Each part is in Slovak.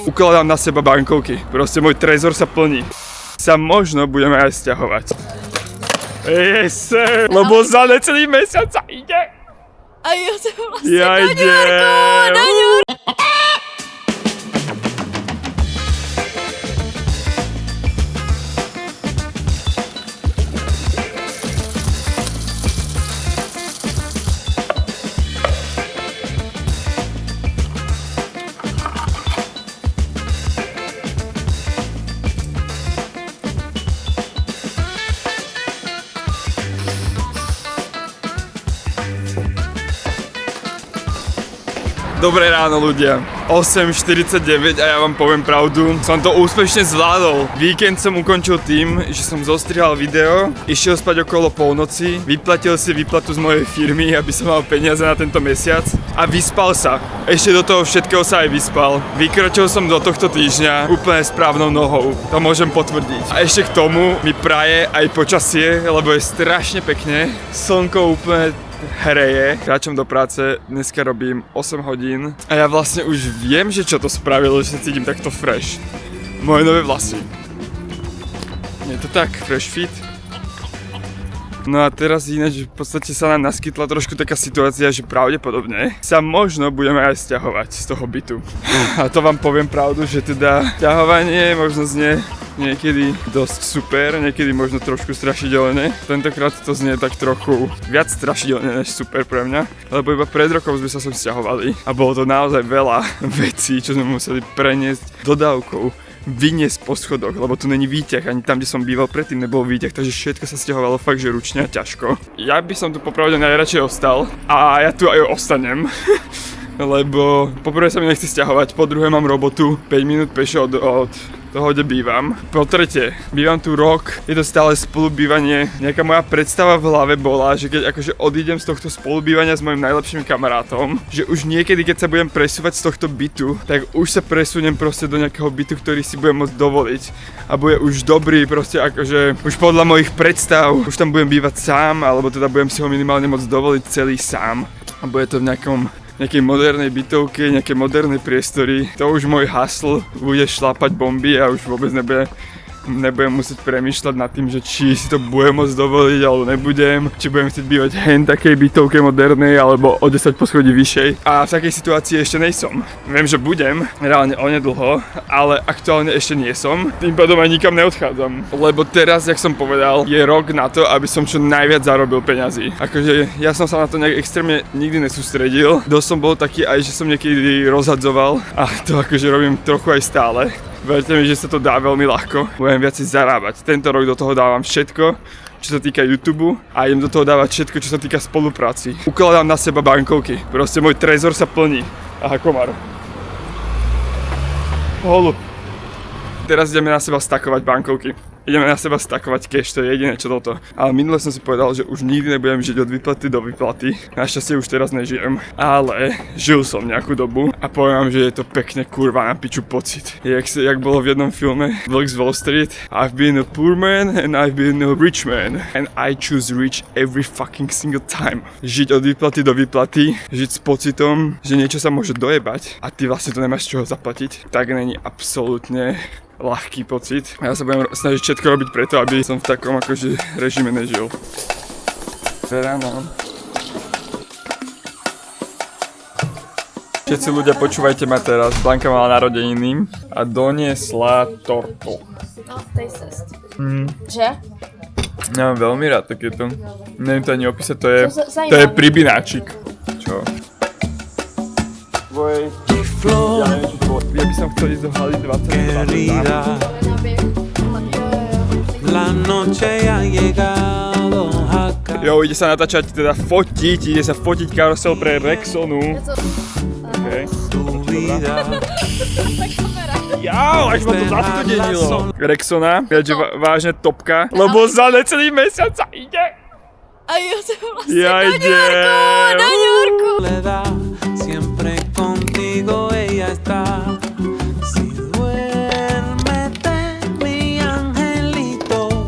Ukladám na seba bankovky, proste môj trezor sa plní. Sa možno budeme aj sťahovať. Yes, sir, lebo za necelý mesiac sa ide. A jo to vlastne Ja do New Yorku, idem. do New Yorku. Dobré ráno ľudia, 8:49 a ja vám poviem pravdu, som to úspešne zvládol. Víkend som ukončil tým, že som zostrihal video, išiel spať okolo polnoci, vyplatil si výplatu z mojej firmy, aby som mal peniaze na tento mesiac a vyspal sa. Ešte do toho všetkého sa aj vyspal. Vykročil som do tohto týždňa úplne správnou nohou, to môžem potvrdiť. A ešte k tomu mi praje aj počasie, lebo je strašne pekne, slnko úplne hreje. Kráčam do práce, dneska robím 8 hodín a ja vlastne už viem, že čo to spravilo, že sa cítim takto fresh. Moje nové vlasy. Je to tak, fresh fit. No a teraz ináč v podstate sa nám naskytla trošku taká situácia, že pravdepodobne sa možno budeme aj sťahovať z toho bytu. A to vám poviem pravdu, že teda sťahovanie možno znie niekedy dosť super, niekedy možno trošku strašidelné. Tentokrát to znie tak trochu viac strašidelné než super pre mňa, lebo iba pred rokom sme sa sem sťahovali a bolo to naozaj veľa vecí, čo sme museli preniesť dodávkou, vyniesť po schodoch, lebo tu není výťah, ani tam, kde som býval predtým, nebol výťah, takže všetko sa sťahovalo fakt, že ručne a ťažko. Ja by som tu popravde najradšej ostal a ja tu aj ostanem. Lebo poprvé sa mi nechce sťahovať, po druhé mám robotu 5 minút pešo od toho, kde bývam. Po tretie, bývam tu rok, je to stále spolubývanie. Nejaká moja predstava v hlave bola, že keď akože odídem z tohto spolubývania s mojim najlepším kamarátom, že už niekedy, keď sa budem presúvať z tohto bytu, tak už sa presuniem proste do nejakého bytu, ktorý si budem môcť dovoliť. A bude už dobrý, proste akože už podľa mojich predstav, už tam budem bývať sám, alebo teda budem si ho minimálne môcť dovoliť celý sám. A bude to v nejakej modernej bytovke, nejaké moderné priestory. To už môj hustle, bude šlápať bomby a už vôbec nebudem musieť premýšľať nad tým, že či si to budem môcť dovoliť alebo nebudem, či budem chcieť bývať hen takej bytovke modernej alebo o 10 poschodí vyššej. A v takej situácii ešte nejsom. Viem, že budem, reálne onedlho, ale aktuálne ešte nie som. Tým pádom aj nikam neodchádzam. Lebo teraz, jak som povedal, je rok na to, aby som čo najviac zarobil peňazí. Akože ja som sa na to nejak extrémne nikdy nesústredil. Dosť som bol taký aj, že som niekedy rozhadzoval a to akože robím trochu aj stále. Verte mi, že sa to dá veľmi ľahko, budem viac zarábať. Tento rok do toho dávam všetko, čo sa týka YouTube a idem do toho dávať všetko, čo sa týka spolupráci. Ukladám na seba bankovky, proste môj trezor sa plní. Aha, komár. Holu. Teraz ideme na seba stakovať bankovky. Ideme na seba stakovať cash, to je jediné čo toto. Ale minule som si povedal, že už nikdy nebudem žiť od výplaty do výplaty. Našťastie už teraz nežijem. Ale žil som nejakú dobu a poviem vám, že je to pekne kurva na piču pocit. Jak bolo v jednom filme Vlk z Wall Street. I've been a poor man and I've been a rich man. And I choose rich every fucking single time. Žiť od výplaty do výplaty, žiť s pocitom, že niečo sa môže dojebať a ty vlastne to nemáš čoho zaplatiť, tak není absolútne ľahký pocit. Ja sa budem snažiť všetko robiť preto, aby som v takom akože režime nežil. Ráno. Všetci ľudia, počúvajte ma teraz. Blanka mala narodeniny a doniesla tortu. No, taste. Že? Ja mám veľmi rád takéto. Neviem to ani opísať, to je pribináčik. Čo? Tvoj... Ja by som chcel ísť do haly 22. Jo, ide sa natáčať, teda fotiť, ide sa fotiť karusel pre Rexonu. Okay. Jau, až ma to zastudenilo. Rexona, keďže vážne topka, lebo za necelý mesiac sa ide. A jo to vlastne Ja do New Yorku, do New Yorku. Siempre contigo ella está. Si duérmete, mi angelito.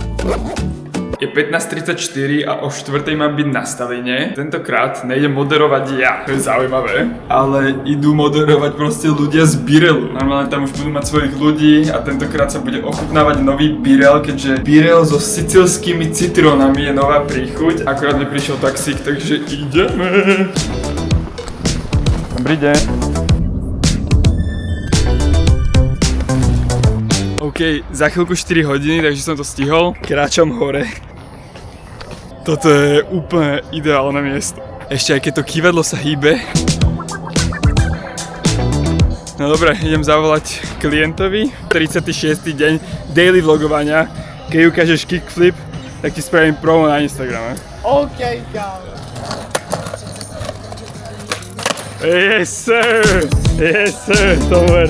Je 15:34 a o 4:00 mám byť na Staline. Tentokrát nejdem moderovať ja, to je zaujímavé, ale idú moderovať proste ľudia z Birelu. Normálne tam už budú mať svojich ľudí a tentokrát sa bude ochutnávať nový Birel, keďže Birel so sicilskými citrónami je nová príchuť. Akorát mi prišiel taxík, takže ideme. Dobrý deň. OK, za chvíľku 4 hodiny, takže som to stihol. Kráčam hore. Toto je úplne ideálne miesto. Ešte aj keď to kývadlo sa hýbe. No dobre, idem zavolať klientovi. 36. deň daily vlogovania. Keď ukážeš kickflip, tak ti spravím promo na Instagrame. OK, kámo. Yes sir! Yes sir! Don't wear.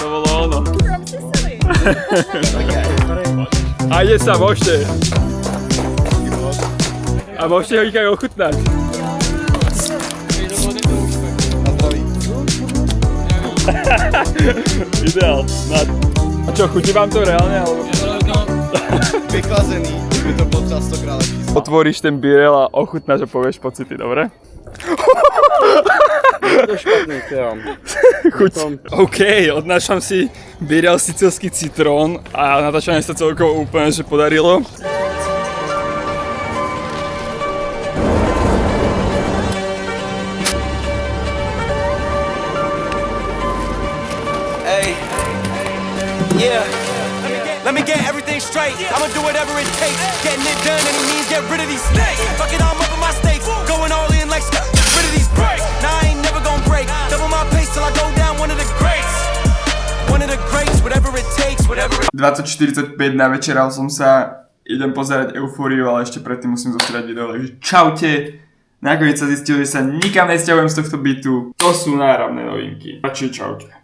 To bolo ono. A ide sa, môžete. A môžete ho aj ochutnať. Ideál. A čo, chutí vám to reálne? Alebo... Vychlazený, by to bol častokrát lepší. Otvoríš ten birel a ochutnáš a povieš pocity, dobre? To špatný film. Chuť. OK, odnášam si birel sicilský citrón a natáčanie sa celkovo úplne že podarilo. Hey, yeah. Let me get everything straight. I'ma do whatever it takes. Getting it done, any means, get rid of these snakes. Fuck it, I'm up in my stakes. Going all in like get rid of these breaks. Nah, I ain't never gonna break. Double my pace till I go down one of the greats. One of the greats, whatever it takes, whatever it 20:45 navečeral som sa, idem pozerať Eufóriu, ale ešte predtým musím zostrať video, takže čaute. Nakoniec sa zistilo, že sa nikam nesťahujem z tohto bytu. To sú náramné novinky. Radšej čaute.